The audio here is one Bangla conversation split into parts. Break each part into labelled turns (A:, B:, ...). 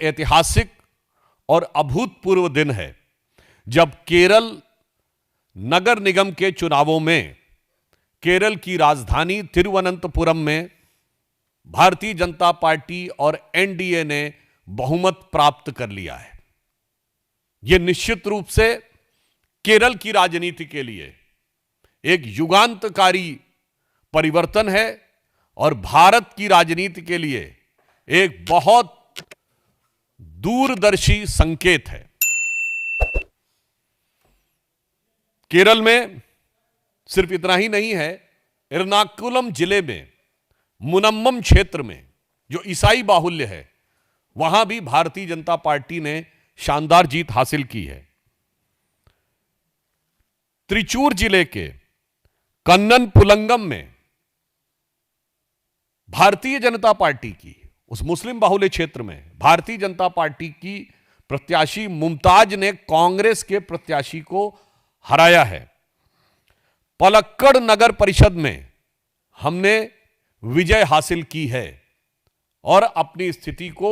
A: ऐतिहासिक और अभूतपूर्व दिन है जब केरल नगर निगम के चुनावों में केरल की राजधानी तिरुवनंतपुरम में भारतीय जनता पार्टी और एनडीए ने बहुमत प्राप्त कर लिया है। यह निश्चित रूप से केरल की राजनीति के लिए एक युगांतकारी परिवर्तन है और भारत की राजनीति के लिए एक बहुत दूरदर्शी संकेत है। केरल में सिर्फ इतना ही नहीं है, एर्नाकुलम जिले में मुनम्मम क्षेत्र में जो ईसाई बाहुल्य है, वहां भी भारतीय जनता पार्टी ने शानदार जीत हासिल की है। त्रिचूर जिले के कन्नन पुलंगम में भारतीय जनता पार्टी की, उस मुस्लिम बाहुल्य क्षेत्र में भारतीय जनता पार्टी की प्रत्याशी मुमताज ने कांग्रेस के प्रत्याशी को हराया है। पलक्कड़ नगर परिषद में हमने विजय हासिल की है और अपनी स्थिति को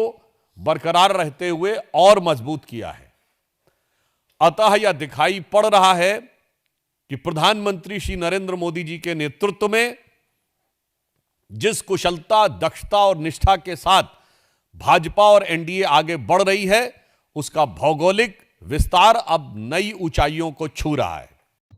A: बरकरार रहते हुए और मजबूत किया है। अतः यह दिखाई पड़ रहा है कि प्रधानमंत्री श्री नरेंद्र मोदी जी के नेतृत्व में जिस कुशलता, दक्षता और निष्ठा के साथ भाजपा और एनडीए आगे बढ़ रही है, उसका भौगोलिक विस्तार अब नई ऊंचाइयों को छू रहा है।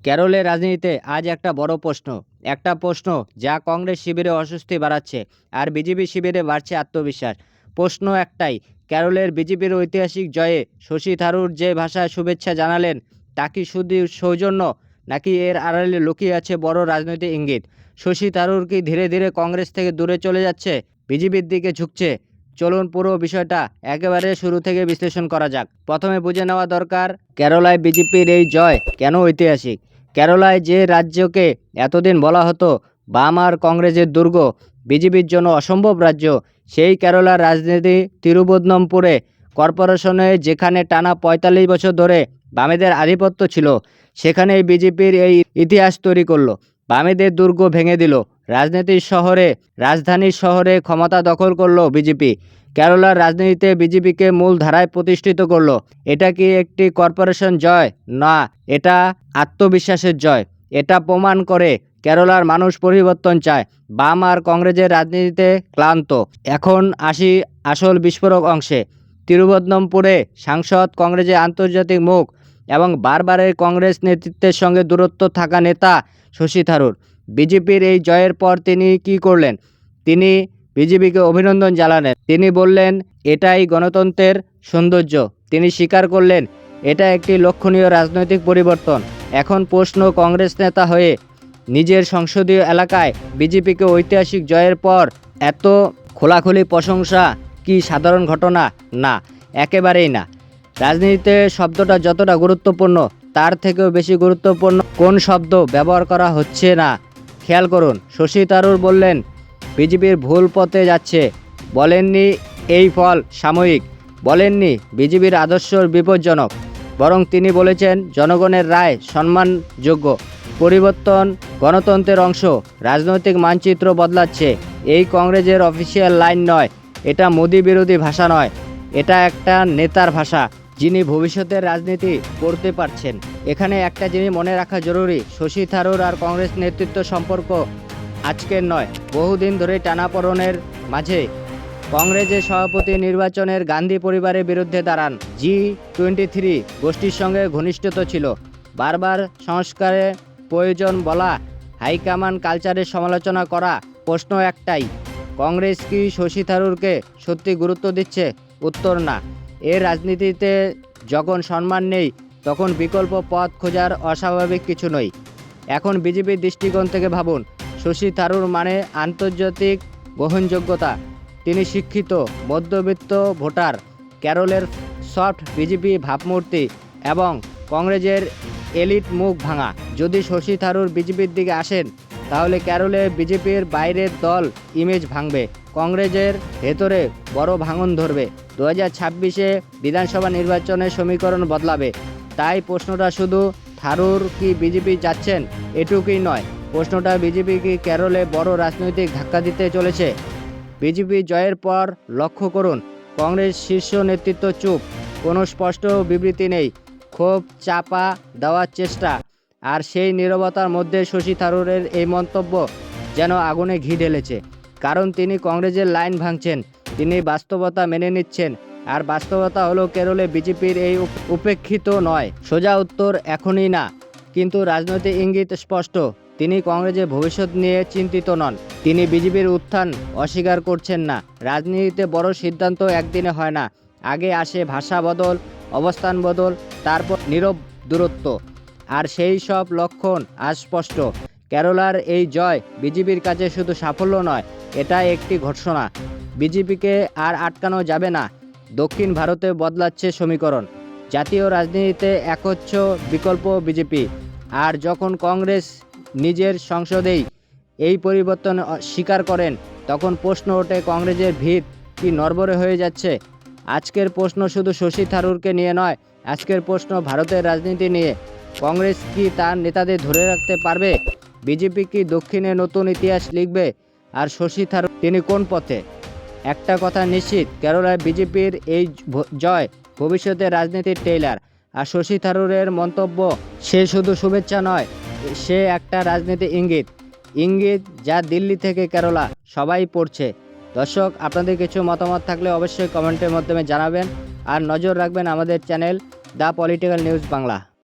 B: কেরলের রাজনীতিতে আজ একটা বড় প্রশ্ন যা কংগ্রেস শিবিরে অস্বস্তি বাড়াচ্ছে আর বিজেপি শিবিরে বাড়ছে আত্মবিশ্বাস। প্রশ্ন একটাই, কেরলের বিজেপির ঐতিহাসিক জয়ে শশী থারুর যে ভাষায় শুভেচ্ছা জানালেন তা কি শুধু সৌজন্য নাকি এর আড়ালে লুকিয়ে আছে বড় রাজনৈতিক ইঙ্গিত? শশী থারুর কি ধীরে ধীরে কংগ্রেস থেকে দূরে চলে যাচ্ছে, বিজেপির দিকে ঝুঁকছে? চলুন পুরো বিষয়টা একেবারে শুরু থেকে বিশ্লেষণ করা যাক। প্রথমে বুঝে নেওয়া দরকার কেরালায় বিজেপির এই জয় কেন ঐতিহাসিক। কেরালায় যে রাজ্যকে এতদিন বলা হতো বাম আর কংগ্রেসের দুর্গ, বিজেপির জন্য অসম্ভব রাজ্য, সেই কেরালার রাজনীতি তিরুবনন্তপুরে কর্পোরেশনে যেখানে টানা ৪৫ বছর ধরে বামেদের আধিপত্য ছিল, সেখানে বিজেপির এই ইতিহাস তৈরি করলো। বামেদের দুর্গ ভেঙে দিল, রাজধানীর শহরে ক্ষমতা দখল করলো বিজেপি। কেরালার রাজনীতিতে বিজেপিকে মূল ধারায় প্রতিষ্ঠিত করলো। এটা কি একটি কর্পোরেশন জয়? না, এটা আত্মবিশ্বাসের জয়। এটা প্রমাণ করে কেরালার মানুষ পরিবর্তন চায়। বাম আর কংগ্রেসের রাজনীতিতে ক্লান্ত। এখন আসি আসল বিস্ফোরক অংশে। তিরুবনন্তপুরে সাংসদ, কংগ্রেসের আন্তর্জাতিক মুখ এবং বারবারের কংগ্রেস নেতৃত্বের সঙ্গে দূরত্ব থাকা নেতা শশী থারুর বিজেপির এই জয়ের পর তিনি কি করলেন? তিনি বিজেপিকে অভিনন্দন জানালেন। তিনি বললেন এটাই গণতন্ত্রের সৌন্দর্য। তিনি স্বীকার করলেন এটা একটি লক্ষণীয় রাজনৈতিক পরিবর্তন। এখন প্রশ্ন, কংগ্রেস নেতা হয়ে নিজের সংসদীয় এলাকায় বিজেপিকে ঐতিহাসিক জয়ের পর এত খোলাখুলি প্রশংসা কি সাধারণ ঘটনা? না, একেবারেই না। রাজনীতিতে শব্দটা যতটা গুরুত্বপূর্ণ তার থেকেও বেশি গুরুত্বপূর্ণ কোন শব্দ ব্যবহার করা হচ্ছে না। খেয়াল করুন, শশী থারুর বললেন বিজেপির ভুল পথে যাচ্ছে, বলেননি এই ফল সাময়িক, বলেননি বিজেপির আদর্শ বিপজ্জনক, বরং তিনি বলেছেন জনগণের রায় সম্মানযোগ্য। পরিবর্তন গণতন্ত্রের অংশ, রাজনৈতিক মানচিত্র বদলাচ্ছে। এই কংগ্রেসের অফিসিয়াল লাইন নয়, এটা মোদি বিরোধী ভাষা নয়, এটা একটা নেতার ভাষা যিনি ভবিষ্যতের রাজনীতি করতে পারছেন। এখানে একটা জিনিস মনে রাখা জরুরি, শশী থারুর আর কংগ্রেস নেতৃত্ব সম্পর্ক আজকের নয়, বহুদিন ধরে টানাপোড়েনের মাঝে। কংগ্রেসের সভাপতি নির্বাচনের গান্ধী পরিবারের বিরুদ্ধে দাঁড়ান, G23 গোষ্ঠীর সঙ্গে ঘনিষ্ঠতা ছিল, বারবার সংস্কারের প্রয়োজন বলা, হাইকমান্ড কালচারের সমালোচনা করা। প্রশ্ন একটাই, কংগ্রেস কি শশী থারুরকে সত্যি গুরুত্ব দিচ্ছে? উত্তর না। এর রাজনীতিতে যখন সম্মান নেই তখন বিকল্প পথ খোঁজার অস্বাভাবিক কিছু নয়। এখন বিজেপির দৃষ্টিকোণ থেকে ভাবুন, শশী থারুর মানে আন্তর্জাতিক গ্রহণযোগ্যতা। তিনি শিক্ষিত মধ্যবিত্ত ভোটার, কেরলের সফট বিজেপি ভাবমূর্তি এবং কংগ্রেসের এলিট মুখ ভাঙা। যদি শশী থারুর বিজেপির দিকে আসেন তাহলে কেরলে বিজেপির বাইরের দল ইমেজ ভাঙবে, কংগ্রেসের ভেতরে বড় ভাঙন ধরবে। 2026-এ বিধানসভা নির্বাচনের সমীকরণ বদলাবে। তাই প্রশ্নটা শুধু থারুর কি বিজেপি যাচ্ছেন এটুকুই নয়, প্রশ্নটা বিজেপি কি কেরলে বড় রাজনৈতিক ধাক্কা দিতে চলেছে? বিজেপি জয়ের পর লক্ষ্য করুন কংগ্রেস শীর্ষ নেতৃত্ব চুপ, কোনো স্পষ্ট বিবৃতি নেই, ক্ষোভ চাপা দেওয়ার চেষ্টা। আর সেই নীরবতার মধ্যে শশী থারুরের এই মন্তব্য যেন আগুনে ঘি ঢেলেছে। কারণ তিনি কংগ্রেসের লাইন ভাঙছেন, তিনি বাস্তবতা মেনে নিচ্ছেন। আর বাস্তবতা হলো কেরলে বিজেপির এই উপেক্ষিত নয়। সোজা উত্তর এখনই না, কিন্তু রাজনৈতিক ইঙ্গিত স্পষ্ট। তিনি কংগ্রেসের ভবিষ্যৎ নিয়ে চিন্তিত নন, তিনি বিজেপির উত্থান অস্বীকার করছেন না। রাজনীতিতে বড় সিদ্ধান্ত একদিনে হয় না, আগে আসে ভাষা বদল, অবস্থান বদল, তারপর নীরব দূরত্ব। আর সেই সব লক্ষণ আজ স্পষ্ট। কেরালার এই জয় বিজেপির কাছে শুধু সাফল্য নয়, এটা একটি ঘোষণা। বিজেপিকে আর আটকানো যাবে না। দক্ষিণ ভারতে বদলাচ্ছে সমীকরণ। জাতীয় রাজনীতিতে একচ্ছ বিকল্প বিজেপি। আর যখন কংগ্রেস নিজের সংসদেই এই পরিবর্তন স্বীকার করেন, তখন প্রশ্ন ওঠে, কংগ্রেসের ভিত কি নড়বড়ে হয়ে যাচ্ছে? আজকের প্রশ্ন শুধু শশী থারুরকে নিয়ে নয়, আজকের প্রশ্ন ভারতের রাজনীতি নিয়ে। কংগ্রেস কি তার নেতাদের ধরে রাখতে পারবে? বিজেপি কি দক্ষিণে নতুন ইতিহাস লিখবে? আর শশী থারুর তিনি কোন পথে? একটা কথা নিশ্চিত, কেরালায় বিজেপির এই জয় ভবিষ্যতে রাজনীতির টেইলার। আর শশী থারুরের মন্তব্য সে শুধু শুভেচ্ছা নয়, সে একটা রাজনীতি ইঙ্গিত, যা দিল্লি থেকে কেরালা সবাই পড়ছে। দর্শক, আপনাদের কিছু মতামত থাকলে অবশ্যই কমেন্টের মাধ্যমে জানাবেন। আর নজর রাখবেন আমাদের channel the political news Bangla.